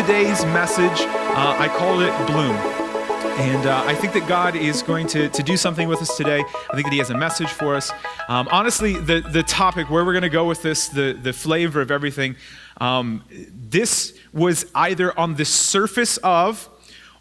today's message, I called it Bloom. And I think that God is going to do something with us today. I think that he has a message for us. Honestly, the topic, where we're going to go with this, the flavor of everything, this was either on the surface of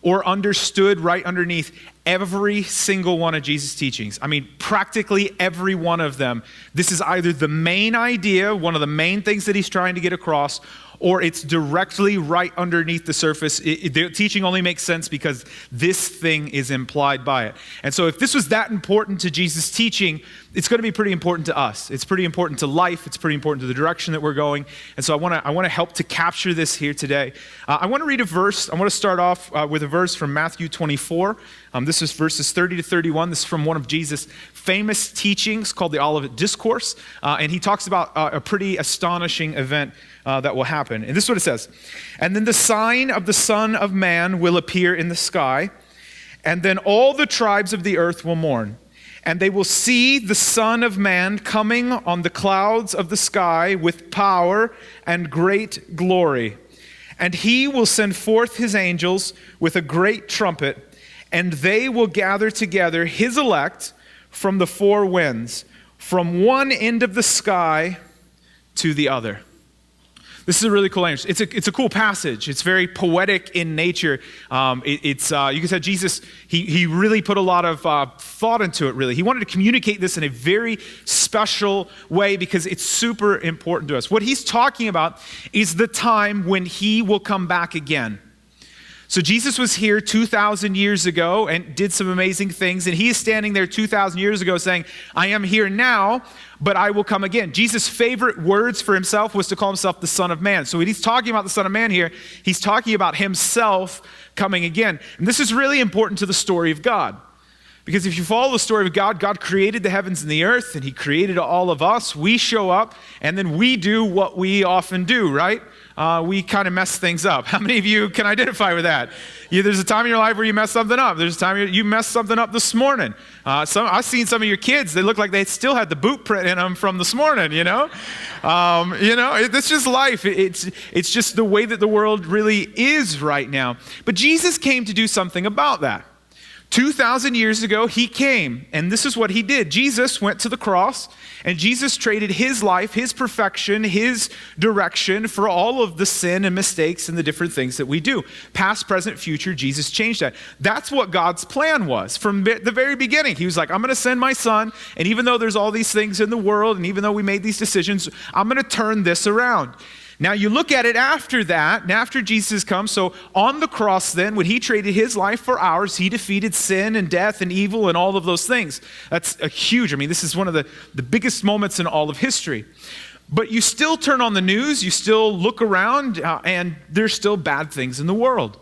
or understood right underneath every single one of Jesus' teachings. I mean, practically every one of them. This is either the main idea, one of the main things that he's trying to get across, or it's directly right underneath the surface. The teaching only makes sense because this thing is implied by it. And so if this was that important to Jesus' teaching, it's going to be pretty important to us. It's pretty important to life. It's pretty important to the direction that we're going. And so I want to help to capture this here today. I want to read a verse. I want to start off with a verse from Matthew 24. This is verses 30 to 31. This is from one of Jesus' famous teachings called the Olivet Discourse. And he talks about a pretty astonishing event that will happen. And this is what it says. And then the sign of the Son of Man will appear in the sky, and then all the tribes of the earth will mourn. And they will see the Son of Man coming on the clouds of the sky with power and great glory. And he will send forth his angels with a great trumpet, and they will gather together his elect from the four winds, from one end of the sky to the other. This is a really cool language. It's a cool passage. It's very poetic in nature. You can say Jesus, he really put a lot of thought into it, really. He wanted to communicate this in a very special way because it's super important to us. What he's talking about is the time when he will come back again. So Jesus was here 2,000 years ago and did some amazing things, and he is standing there 2,000 years ago saying, I am here now, but I will come again. Jesus' favorite words for himself was to call himself the Son of Man. So when he's talking about the Son of Man here, he's talking about himself coming again. And this is really important to the story of God. Because if you follow the story of God, God created the heavens and the earth, and he created all of us. We show up, and then we do what we often do, right? We kind of mess things up. How many of you can identify with that? There's a time in your life where you mess something up. There's a time you messed something up this morning. I've seen some of your kids, they look like they still had the boot print in them from this morning, you know? It's just life. It's just the way that the world really is right now. But Jesus came to do something about that. 2,000 years ago, he came, and this is what he did. Jesus went to the cross, and Jesus traded his life, his perfection, his direction for all of the sin and mistakes and the different things that we do. Past, present, future, Jesus changed that. That's what God's plan was from the very beginning. He was like, I'm going to send my son, and even though there's all these things in the world, and even though we made these decisions, I'm going to turn this around. Now you look at it after that, and after Jesus comes, so on the cross then, when he traded his life for ours, he defeated sin and death and evil and all of those things. That's this is one of the biggest moments in all of history. But you still turn on the news, you still look around, and there's still bad things in the world.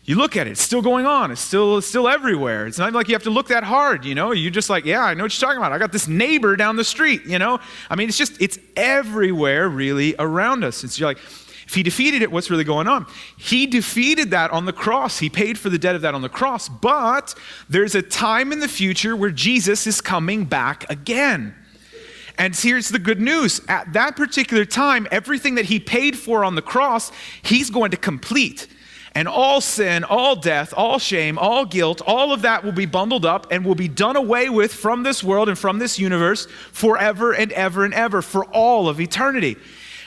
You look at it, it's still going on. It's still everywhere. It's not like you have to look that hard, you know. You're just like, yeah, I know what you're talking about. I got this neighbor down the street, you know. I mean, it's everywhere really around us. It's like, if he defeated it, what's really going on? He defeated that on the cross. He paid for the debt of that on the cross. But there's a time in the future where Jesus is coming back again. And here's the good news. At that particular time, everything that he paid for on the cross, he's going to complete. And all sin, all death, all shame, all guilt, all of that will be bundled up and will be done away with from this world and from this universe forever and ever and ever for all of eternity.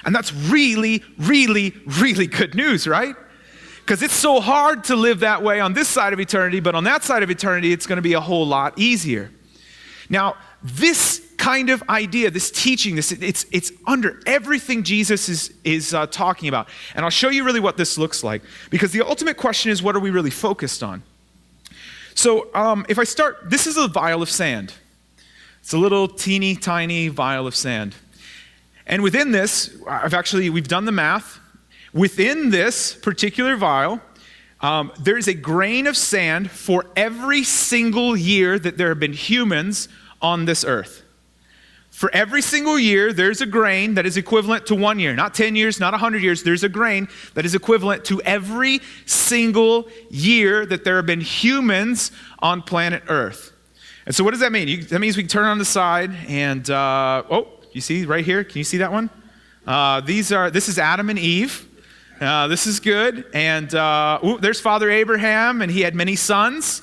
And that's really, really, really good news, right? Because it's so hard to live that way on this side of eternity, but on that side of eternity, it's going to be a whole lot easier. Now, this kind of idea, this teaching, it's under everything Jesus is talking about. And I'll show you really what this looks like. Because the ultimate question is, what are we really focused on? So if I start, this is a vial of sand. It's a little teeny tiny vial of sand. And within this, we've done the math. Within this particular vial, there is a grain of sand for every single year that there have been humans on this earth. For every single year, there's a grain that is equivalent to 1 year. Not 10 years, not 100 years. There's a grain that is equivalent to every single year that there have been humans on planet Earth. And so what does that mean? That means we can turn on the side and, you see right here? Can you see that one? This is Adam and Eve. This is good. And there's Father Abraham, and he had many sons.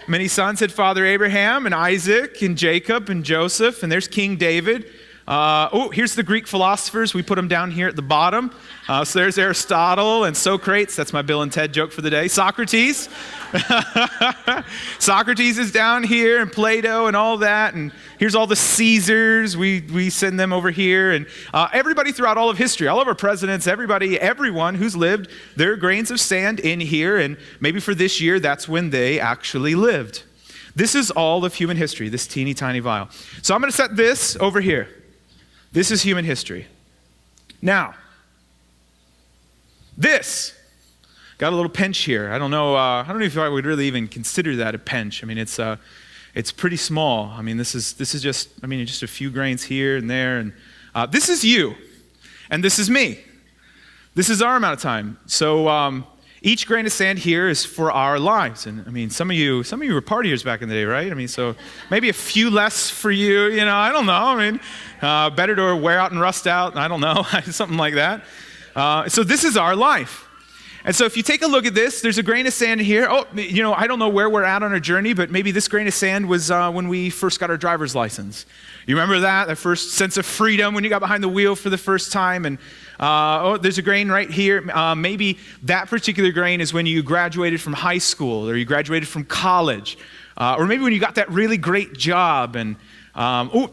Many sons had Father Abraham and Isaac and Jacob and Joseph. And there's King David. Here's the Greek philosophers. We put them down here at the bottom. So there's Aristotle and Socrates. That's my Bill and Ted joke for the day. Socrates. Socrates is down here, and Plato and all that. And here's all the Caesars. We send them over here. And everybody throughout all of history, all of our presidents, everyone who's lived, there are grains of sand in here. And maybe for this year, that's when they actually lived. This is all of human history, this teeny tiny vial. So I'm going to set this over here. This is human history. Now, this got a little pinch here. I don't know if I would really even consider that a pinch. I mean, it's pretty small. I mean, this is just a few grains here and there, and this is you, and this is me. This is our amount of time. So each grain of sand here is for our lives. And I mean, some of you were partiers back in the day, right? I mean, so maybe a few less for you, I don't know. I mean, better to wear out and rust out. I don't know, something like that. So this is our life. And so if you take a look at this, there's a grain of sand here. I don't know where we're at on our journey, but maybe this grain of sand was when we first got our driver's license. You remember that first sense of freedom when you got behind the wheel for the first time? And there's a grain right here. Maybe that particular grain is when you graduated from high school, or you graduated from college, or maybe when you got that really great job. And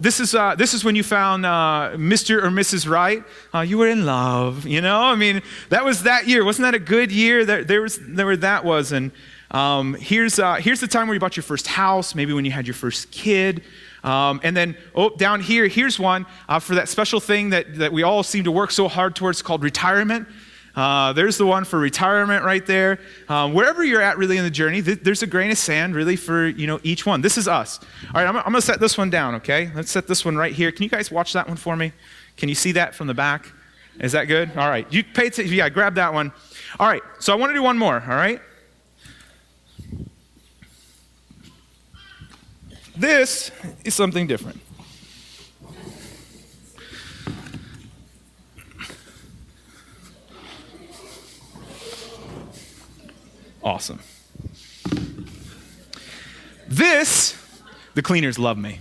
this is when you found Mr. or Mrs. Right. You were in love, I mean, that was that year. Wasn't that a good year? That was. And here's the time where you bought your first house, maybe when you had your first kid. And then down here, here's one for that special thing that we all seem to work so hard towards, called retirement. There's the one for retirement right there. Wherever you're at really in the journey, there's a grain of sand really for each one. This is us. All right, I'm going to set this one down, okay? Let's set this one right here. Can you guys watch that one for me? Can you see that from the back? Is that good? All right, you pay attention. Yeah, grab that one. All right, so I want to do one more, all right? This is something different. Awesome. The cleaners love me.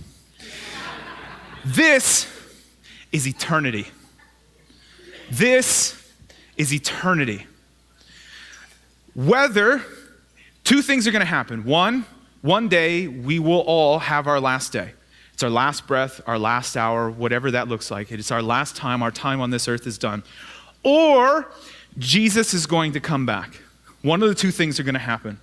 This is eternity. This is eternity. Two things are going to happen. One day we will all have our last day. It's our last breath, our last hour, whatever that looks like. It's our last time. Our time on this earth is done. Or Jesus is going to come back. One of the two things are going to happen.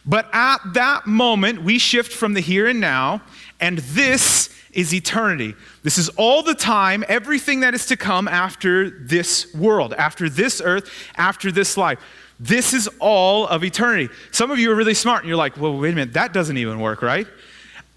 But at that moment, we shift from the here and now, and this is eternity. This is all the time, everything that is to come after this world, after this earth, after this life. This is all of eternity. Some of you are really smart, and you're like, well, wait a minute, that doesn't even work, right?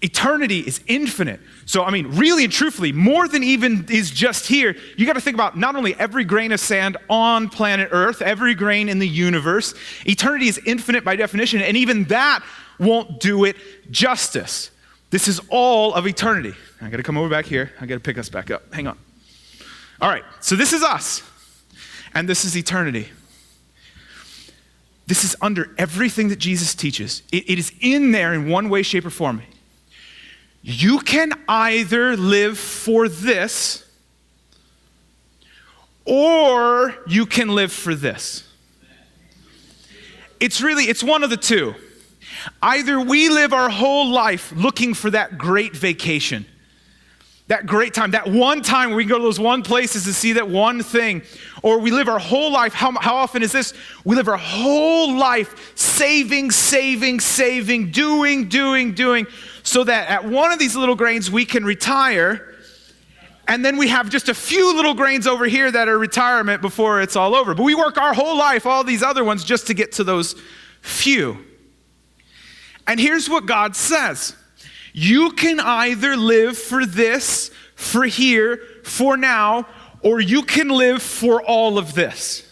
Eternity is infinite. So, I mean, really and truthfully, more than even is just here, you got to think about not only every grain of sand on planet Earth, every grain in the universe. Eternity is infinite by definition, and even that won't do it justice. This is all of eternity. I got to come over back here. I got to pick us back up. Hang on. All right, so this is us, and this is eternity. This is under everything that Jesus teaches. It is in there in one way, shape, or form. You can either live for this, or you can live for this. It's one of the two. Either we live our whole life looking for that great vacation, that great time, that one time where we can go to those one places to see that one thing, or we live our whole life. How often is this? We live our whole life saving, doing, so that at one of these little grains we can retire, and then we have just a few little grains over here that are retirement before it's all over. But we work our whole life, all these other ones, just to get to those few. And here's what God says. You can either live for this, for here, for now, or you can live for all of this.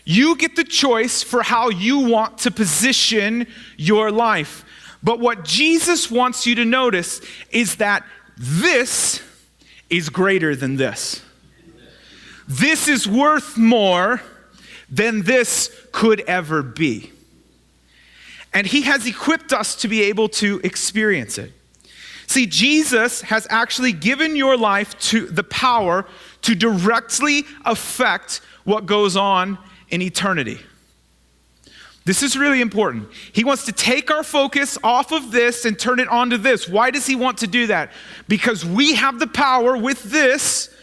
You get the choice for how you want to position your life. But what Jesus wants you to notice is that this is greater than this. This is worth more than this could ever be. And he has equipped us to be able to experience it. See, Jesus has actually given your life to the power to directly affect what goes on in eternity. This is really important. He wants to take our focus off of this and turn it onto this. Why does he want to do that? Because we have the power with this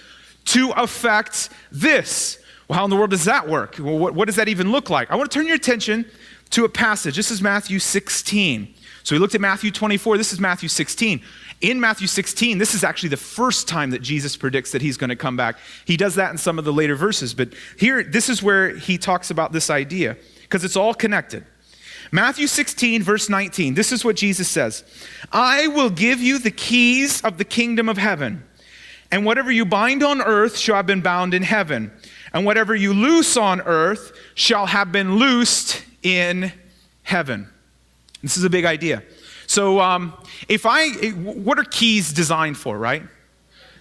to affect this. Well, how in the world does that work? Well, what does that even look like? I want to turn your attention to a passage. This is Matthew 16. So we looked at Matthew 24. This is Matthew 16. In Matthew 16, this is actually the first time that Jesus predicts that he's going to come back. He does that in some of the later verses. But here, this is where he talks about this idea, because it's all connected. Matthew 16, verse 19. This is what Jesus says. I will give you the keys of the kingdom of heaven. And whatever you bind on earth shall have been bound in heaven. And whatever you loose on earth shall have been loosed in heaven. This is a big idea. So what are keys designed for, right?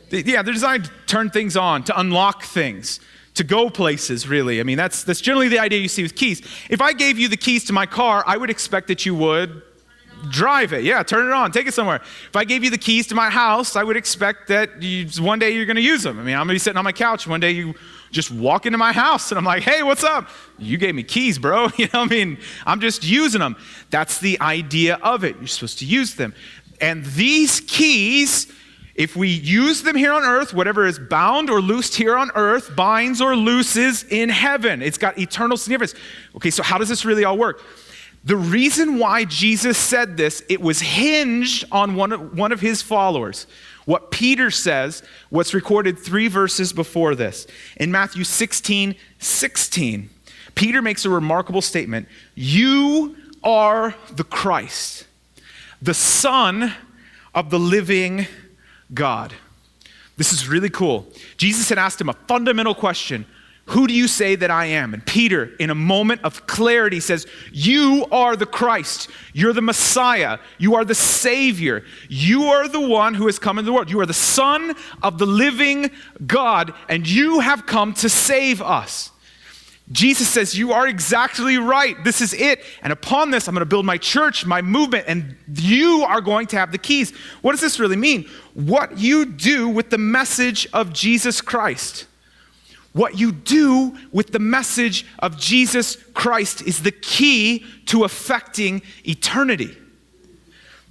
They're designed to turn things on, to unlock things, to go places, really. I mean, that's generally the idea you see with keys. If I gave you the keys to my car, I would expect that you would drive it. Yeah, turn it on, take it somewhere. If I gave you the keys to my house, I would expect that one day you're going to use them. I mean, I'm going to be sitting on my couch. One day you just walk into my house and I'm like, hey, what's up? You gave me keys, bro. You know what I mean? I'm just using them. That's the idea of it. You're supposed to use them. And these keys, if we use them here on earth, whatever is bound or loosed here on earth binds or looses in heaven. It's got eternal significance. Okay, so how does this really all work? The reason why Jesus said this, it was hinged on one of his followers. What Peter says, what's recorded 3 verses before this. In Matthew 16:16, Peter makes a remarkable statement. You are the Christ, the Son of the living God. This is really cool. Jesus had asked him a fundamental question. Who do you say that I am? And Peter, in a moment of clarity, says, you are the Christ. You're the Messiah. You are the Savior. You are the one who has come into the world. You are the Son of the living God, and you have come to save us. Jesus says, you are exactly right. This is it. And upon this, I'm going to build my church, my movement, and you are going to have the keys. What does this really mean? What you do with the message of Jesus Christ. What you do with the message of Jesus Christ is the key to affecting eternity.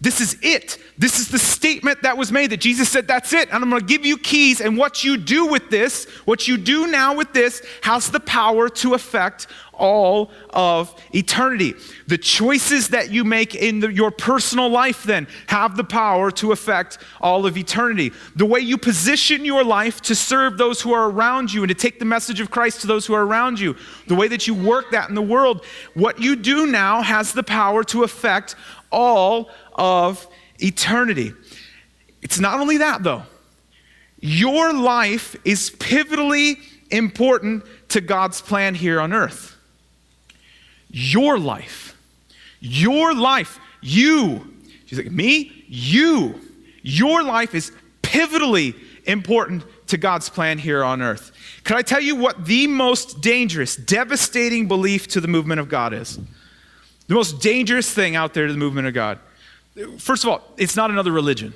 This is it. This is the statement that was made that Jesus said, that's it. And I'm going to give you keys. And what you do with this, what you do now with this, has the power to affect all of eternity. The choices that you make in your personal life then have the power to affect all of eternity. The way you position your life to serve those who are around you and to take the message of Christ to those who are around you, the way that you work that in the world, what you do now has the power to affect all of eternity. It's not only that though. Your life is pivotally important to God's plan here on earth. Your life, you, she's like, me, you, your life is pivotally important to God's plan here on earth. Can I tell you what the most dangerous, devastating belief to the movement of God is? The most dangerous thing out there to the movement of God. First of all, it's not another religion.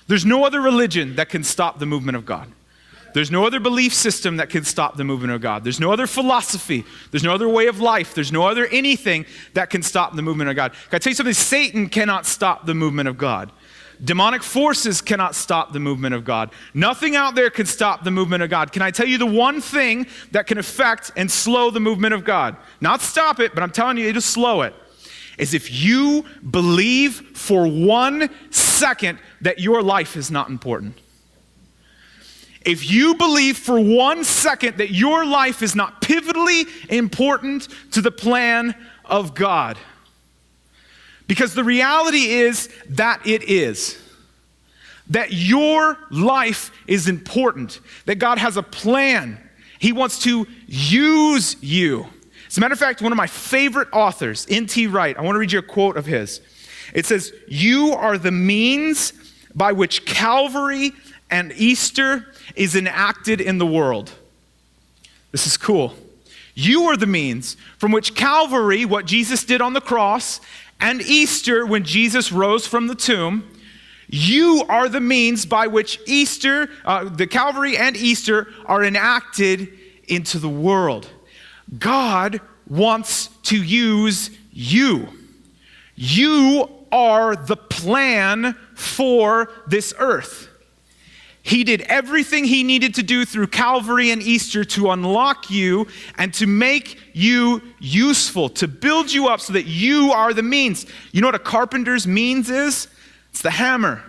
There's no other religion that can stop the movement of God. There's no other belief system that can stop the movement of God. There's no other philosophy. There's no other way of life. There's no other anything that can stop the movement of God. Can I tell you something? Satan cannot stop the movement of God. Demonic forces cannot stop the movement of God. Nothing out there can stop the movement of God. Can I tell you the one thing that can affect and slow the movement of God? Not stop it, but I'm telling you to slow it. Is if you believe for 1 second that your life is not important. If you believe for 1 second that your life is not pivotally important to the plan of God. Because the reality is that it is. That your life is important. That God has a plan. He wants to use you. As a matter of fact, one of my favorite authors, N.T. Wright, I want to read you a quote of his. It says, you are the means by which Calvary and Easter is enacted in the world. This is cool. You are the means from which Calvary, what Jesus did on the cross, and Easter, when Jesus rose from the tomb, you are the means by which Easter, the Calvary and Easter are enacted into the world. God wants to use you. You are the plan for this earth. He did everything he needed to do through Calvary and Easter to unlock you and to make you useful, to build you up so that you are the means. You know what a carpenter's means is? It's the hammer.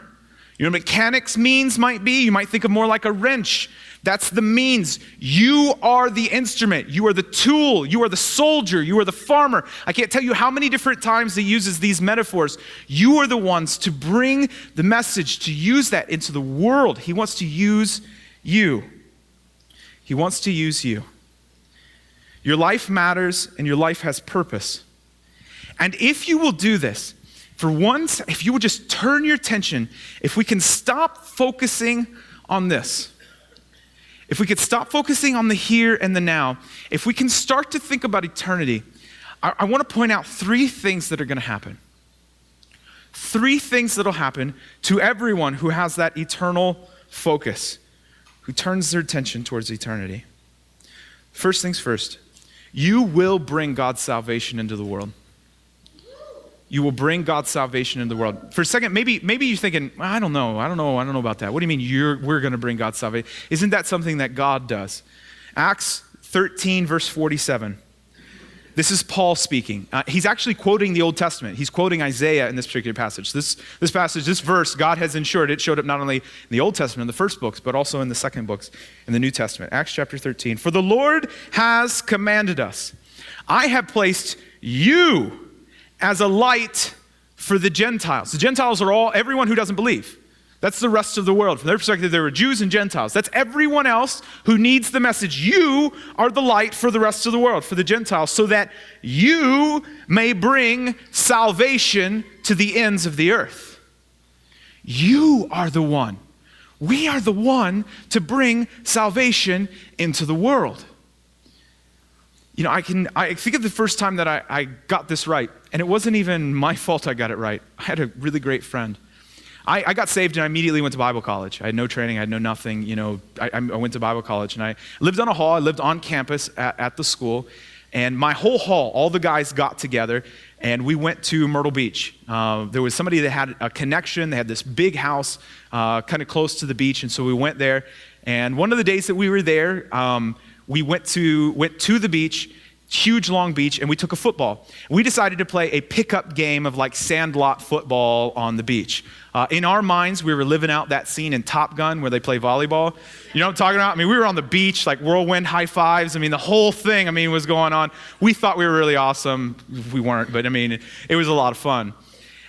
You know what a mechanic's means might be? You might think of more like a wrench. That's the means. You are the instrument. You are the tool. You are the soldier. You are the farmer. I can't tell you how many different times he uses these metaphors. You are the ones to bring the message, to use that into the world. He wants to use you. He wants to use you. Your life matters and your life has purpose. And if you will do this, for once, if you will just turn your attention, if we can stop focusing on this, if we could stop focusing on the here and the now, if we can start to think about eternity, I want to point out three things that are going to happen. Three things that will happen to everyone who has that eternal focus, who turns their attention towards eternity. First things first, you will bring God's salvation into the world. You will bring God's salvation into the world. For a second, maybe you're thinking, I don't know about that. What do you mean we're going to bring God's salvation? Isn't that something that God does? Acts 13, verse 47. This is Paul speaking. He's actually quoting the Old Testament. He's quoting Isaiah in this particular passage. This passage, this verse, God has ensured it showed up not only in the Old Testament, in the first books, but also in the second books, in the New Testament. Acts chapter 13. For the Lord has commanded us, I have placed you as a light for the Gentiles. The Gentiles are everyone who doesn't believe. That's the rest of the world. From their perspective, there were Jews and Gentiles. That's everyone else who needs the message. You are the light for the rest of the world, for the Gentiles, so that you may bring salvation to the ends of the earth. You are the one. We are the one to bring salvation into the world. You know, I think of the first time that I got this right, and it wasn't even my fault I got it right. I had a really great friend. I got saved and I immediately went to Bible college. I had no training, I had no nothing, you know. I went to Bible college and I lived on a hall. I lived on campus at the school, and my whole hall, all the guys got together and we went to Myrtle Beach. There was somebody that had a connection. They had this big house kind of close to the beach, and so we went there. And one of the days that we were there, we went to the beach, huge long beach, and we took a football. We decided to play a pickup game of like sandlot football on the beach. In our minds, we were living out that scene in Top Gun where they play volleyball. You know what I'm talking about? I mean, we were on the beach, like whirlwind high fives. I mean, the whole thing, was going on. We thought we were really awesome. We weren't, but it was a lot of fun.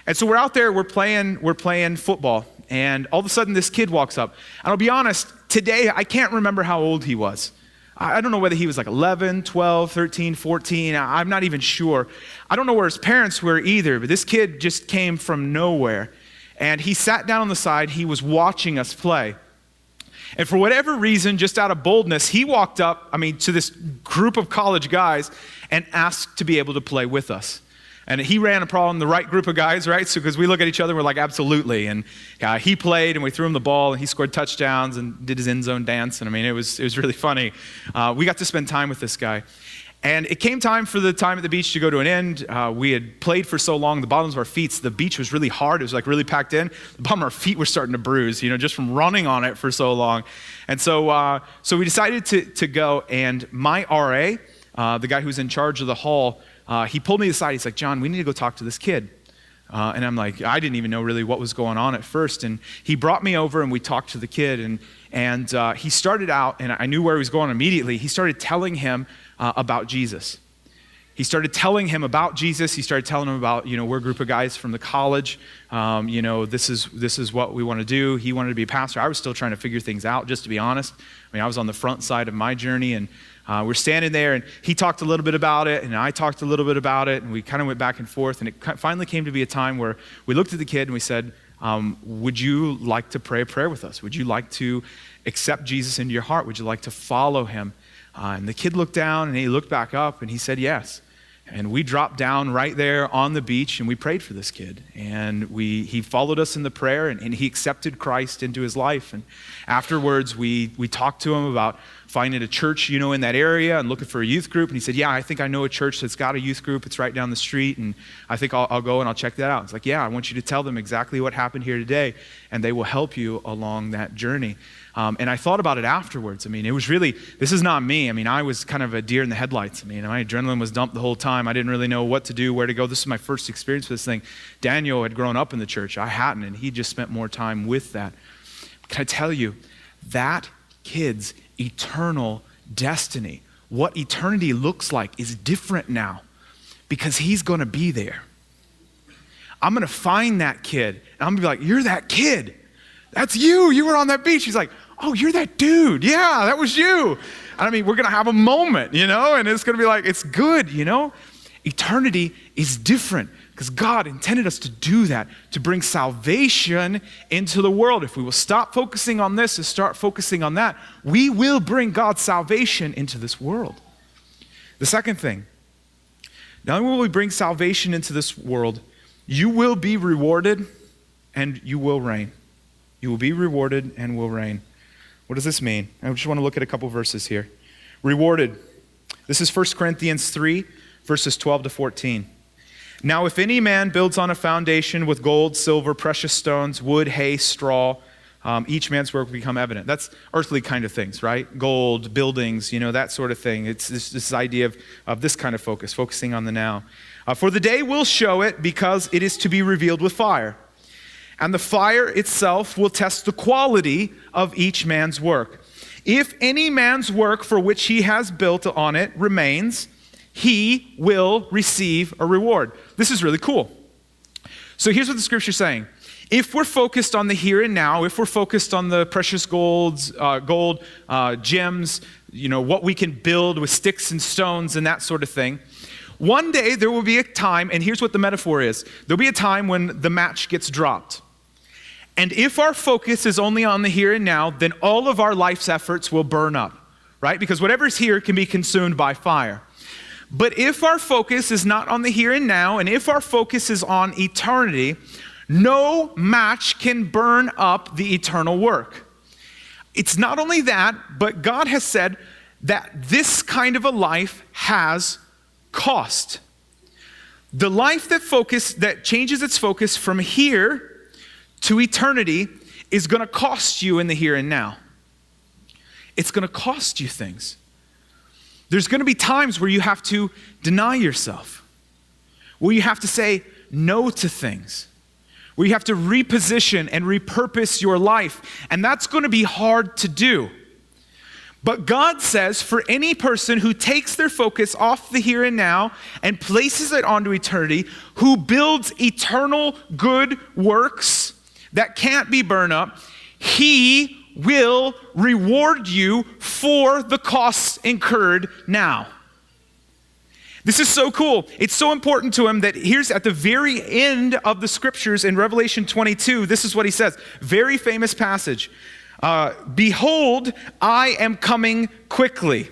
And so we're out there, we're playing football, and all of a sudden this kid walks up. And I'll be honest, today I can't remember how old he was. I don't know whether he was like 11, 12, 13, 14. I'm not even sure. I don't know where his parents were either, but this kid just came from nowhere. And he sat down on the side. He was watching us play. And for whatever reason, just out of boldness, he walked up, to this group of college guys and asked to be able to play with us. And he ran the right group of guys, right? So because we look at each other, we're like, absolutely. And he played, and we threw him the ball, and he scored touchdowns and did his end zone dance. And it was really funny. We got to spend time with this guy. And it came time for the time at the beach to go to an end. We had played for so long, the bottoms of our feet, the beach was really hard. It was like really packed in. The bottom of our feet were starting to bruise, just from running on it for so long. And so we decided to go, and my RA, the guy who was in charge of the hall, he pulled me aside. He's like, John, we need to go talk to this kid. And I'm like, I didn't even know really what was going on at first. And he brought me over and we talked to the kid. And he started out, and I knew where he was going immediately. He started telling him about Jesus. He started telling him about Jesus. He started telling him about, we're a group of guys from the college. This is what we want to do. He wanted to be a pastor. I was still trying to figure things out, just to be honest. I was on the front side of my journey, and we're standing there, and he talked a little bit about it, and I talked a little bit about it, and we kind of went back and forth, and it finally came to be a time where we looked at the kid and we said, would you like to pray a prayer with us? Would you like to accept Jesus into your heart? Would you like to follow him? And the kid looked down and he looked back up and he said yes. And we dropped down right there on the beach and we prayed for this kid. And he followed us in the prayer and he accepted Christ into his life. And afterwards, we talked to him about finding a church, in that area and looking for a youth group. And he said, yeah, I think I know a church that's got a youth group. It's right down the street. And I think I'll go and I'll check that out. It's like, yeah, I want you to tell them exactly what happened here today. And they will help you along that journey. And I thought about it afterwards. It was really, this is not me. I was kind of a deer in the headlights. My adrenaline was dumped the whole time. I didn't really know what to do, where to go. This is my first experience with this thing. Daniel had grown up in the church. I hadn't, and he just spent more time with that. Can I tell you, that kid's eternal destiny, what eternity looks like, is different now because he's going to be there. I'm going to find that kid, and I'm going to be like, you're that kid. That's you. You were on that beach. He's like, oh, you're that dude. Yeah, that was you. And we're going to have a moment, and it's going to be like, it's good, Eternity is different because God intended us to do that, to bring salvation into the world. If we will stop focusing on this and start focusing on that, we will bring God's salvation into this world. The second thing, not only will we bring salvation into this world, you will be rewarded and you will reign. You will be rewarded and will reign. What does this mean? I just want to look at a couple verses here. Rewarded. This is 1 Corinthians 3, verses 12 to 14. Now, if any man builds on a foundation with gold, silver, precious stones, wood, hay, straw, each man's work will become evident. That's earthly kind of things, right? Gold, buildings, that sort of thing. It's this idea of this kind of focusing on the now. For the day will show it because it is to be revealed with fire. And the fire itself will test the quality of each man's work. If any man's work for which he has built on it remains, he will receive a reward. This is really cool. So here's what the scripture's saying. If we're focused on the here and now, if we're focused on the precious gold, gems, what we can build with sticks and stones and that sort of thing, one day there will be a time, and here's what the metaphor is. There'll be a time when the match gets dropped. And if our focus is only on the here and now, then all of our life's efforts will burn up, right? Because whatever's here can be consumed by fire. But if our focus is not on the here and now, and if our focus is on eternity, no match can burn up the eternal work. It's not only that, but God has said that this kind of a life has cost. The life that changes its focus from here to eternity is going to cost you in the here and now. It's going to cost you things. There's going to be times where you have to deny yourself, where you have to say no to things, where you have to reposition and repurpose your life, and that's going to be hard to do. But God says for any person who takes their focus off the here and now and places it onto eternity, who builds eternal good works that can't be burned up, he will reward you for the costs incurred now. This is so cool. It's so important to him that here's at the very end of the scriptures in Revelation 22, this is what he says. Very famous passage. Behold, I am coming quickly.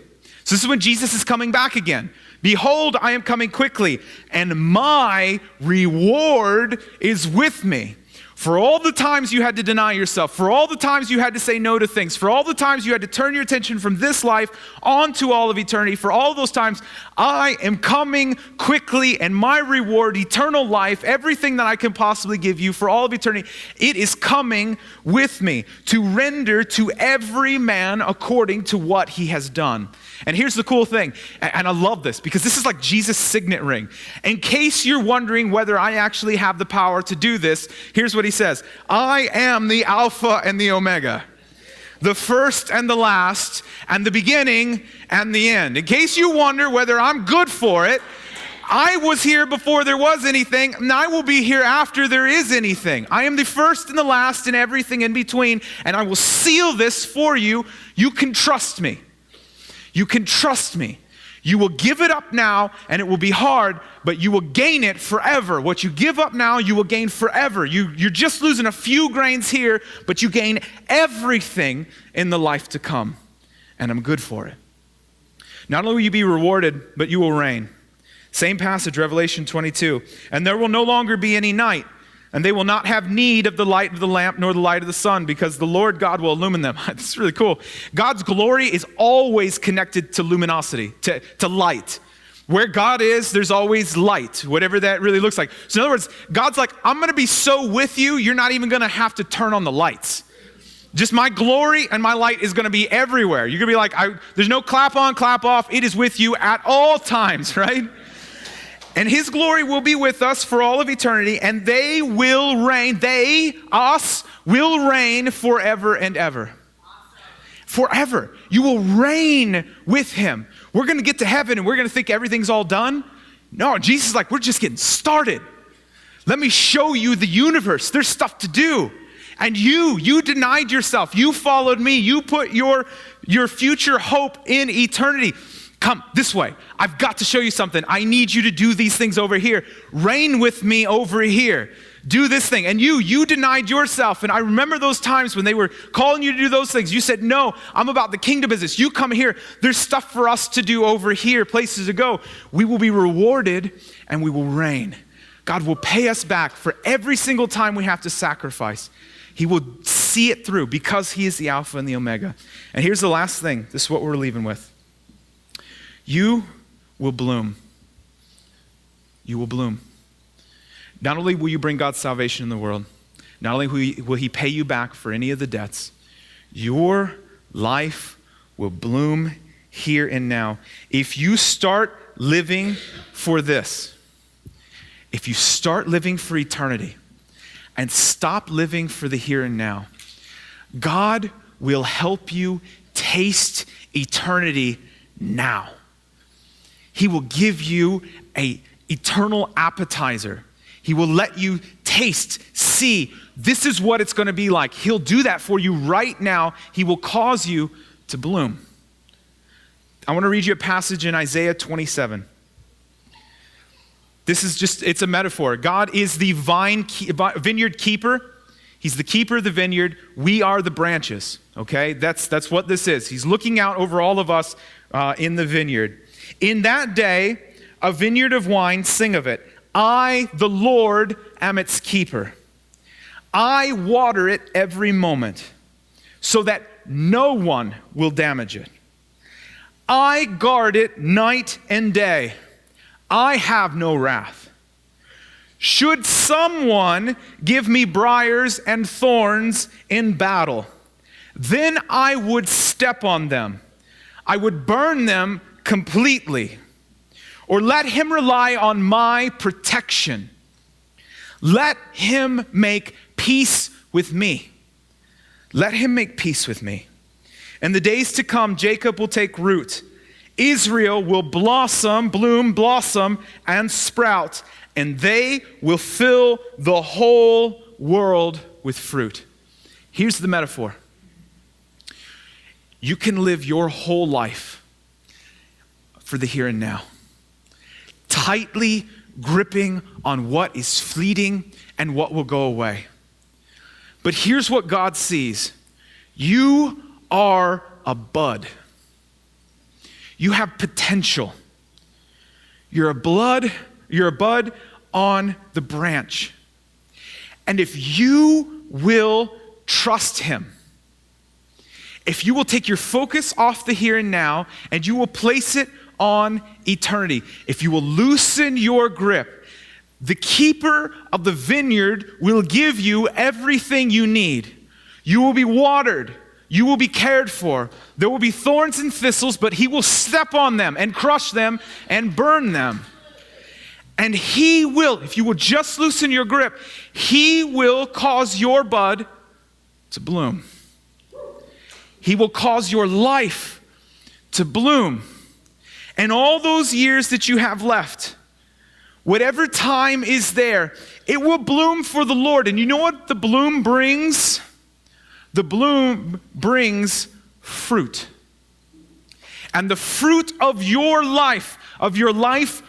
So this is when Jesus is coming back again. Behold, I am coming quickly, and my reward is with me. For all the times you had to deny yourself, for all the times you had to say no to things, for all the times you had to turn your attention from this life onto all of eternity, for all those times, I am coming quickly, and my reward, eternal life, everything that I can possibly give you for all of eternity, it is coming with me to render to every man according to what he has done. And here's the cool thing, and I love this because this is like Jesus' signet ring. In case you're wondering whether I actually have the power to do this, here's what he says. I am the Alpha and the Omega, the first and the last, and the beginning and the end. In case you wonder whether I'm good for it, I was here before there was anything, and I will be here after there is anything. I am the first and the last and everything in between, and I will seal this for you. You can trust me. You can trust me. You will give it up now, and it will be hard, but you will gain it forever. What you give up now, you will gain forever. You're just losing a few grains here, but you gain everything in the life to come, and I'm good for it. Not only will you be rewarded, but you will reign. Same passage, Revelation 22. And there will no longer be any night, and they will not have need of the light of the lamp nor the light of the sun, because the Lord God will illumine them. This is really cool. God's glory is always connected to luminosity, to light. Where God is, there's always light, whatever that really looks like. So in other words, God's like, I'm going to be so with you, you're not even going to have to turn on the lights. Just my glory and my light is going to be everywhere. You're going to be like, there's no clap on, clap off. It is with you at all times, right? And his glory will be with us for all of eternity, and they will reign. Us, will reign forever and ever. Forever. You will reign with him. We're going to get to heaven and we're going to think everything's all done. No, Jesus is like, we're just getting started. Let me show you the universe. There's stuff to do. And you denied yourself. You followed me. You put your future hope in eternity. Come this way. I've got to show you something. I need you to do these things over here. Reign with me over here. Do this thing. And you denied yourself. And I remember those times when they were calling you to do those things. You said, no, I'm about the kingdom business. You come here. There's stuff for us to do over here, places to go. We will be rewarded and we will reign. God will pay us back for every single time we have to sacrifice. He will see it through because he is the Alpha and the Omega. And here's the last thing. This is what we're leaving with. You will bloom. You will bloom. Not only will you bring God's salvation in the world, not only will he pay you back for any of the debts, your life will bloom here and now. If you start living for this, if you start living for eternity and stop living for the here and now, God will help you taste eternity now. He will give you an eternal appetizer. He will let you taste, see, this is what it's going to be like. He'll do that for you right now. He will cause you to bloom. I want to read you a passage in Isaiah 27. This is it's a metaphor. God is the vineyard keeper. He's the keeper of the vineyard. We are the branches, okay? That's what this is. He's looking out over all of us in the vineyard. In that day, a vineyard of wine, sing of it. I, the Lord, am its keeper. I water it every moment so that no one will damage it. I guard it night and day. I have no wrath. Should someone give me briars and thorns in battle, then I would step on them. I would burn them completely. Or let him rely on my protection. Let him make peace with me. Let him make peace with me. In the days to come, Jacob will take root. Israel will bloom, blossom, and sprout, and they will fill the whole world with fruit. Here's the metaphor. You can live your whole life for the here and now, tightly gripping on what is fleeting and what will go away. But here's what God sees. You are a bud. You have potential. You're a bud on the branch. And if you will trust him, if you will take your focus off the here and now and you will place it on eternity, if you will loosen your grip, the keeper of the vineyard will give you everything you need. You will be watered. You will be cared for. There will be thorns and thistles, but he will step on them and crush them and burn them. And he will, if you will just loosen your grip, he will cause your bud to bloom. He will cause your life to bloom. And all those years that you have left, whatever time is there, it will bloom for the Lord. And you know what the bloom brings? The bloom brings fruit. And the fruit of your life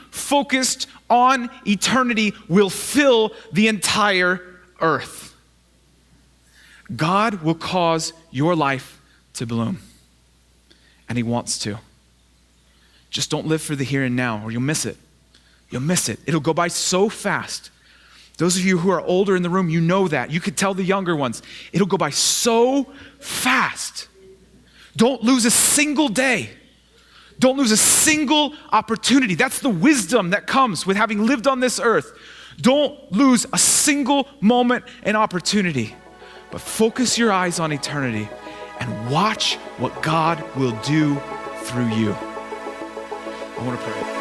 focused on eternity, will fill the entire earth. God will cause your life to bloom. And he wants to. Just don't live for the here and now, or you'll miss it. You'll miss it. It'll go by so fast. Those of you who are older in the room, you know that. You could tell the younger ones. It'll go by so fast. Don't lose a single day. Don't lose a single opportunity. That's the wisdom that comes with having lived on this earth. Don't lose a single moment and opportunity, but focus your eyes on eternity and watch what God will do through you. I want to pray.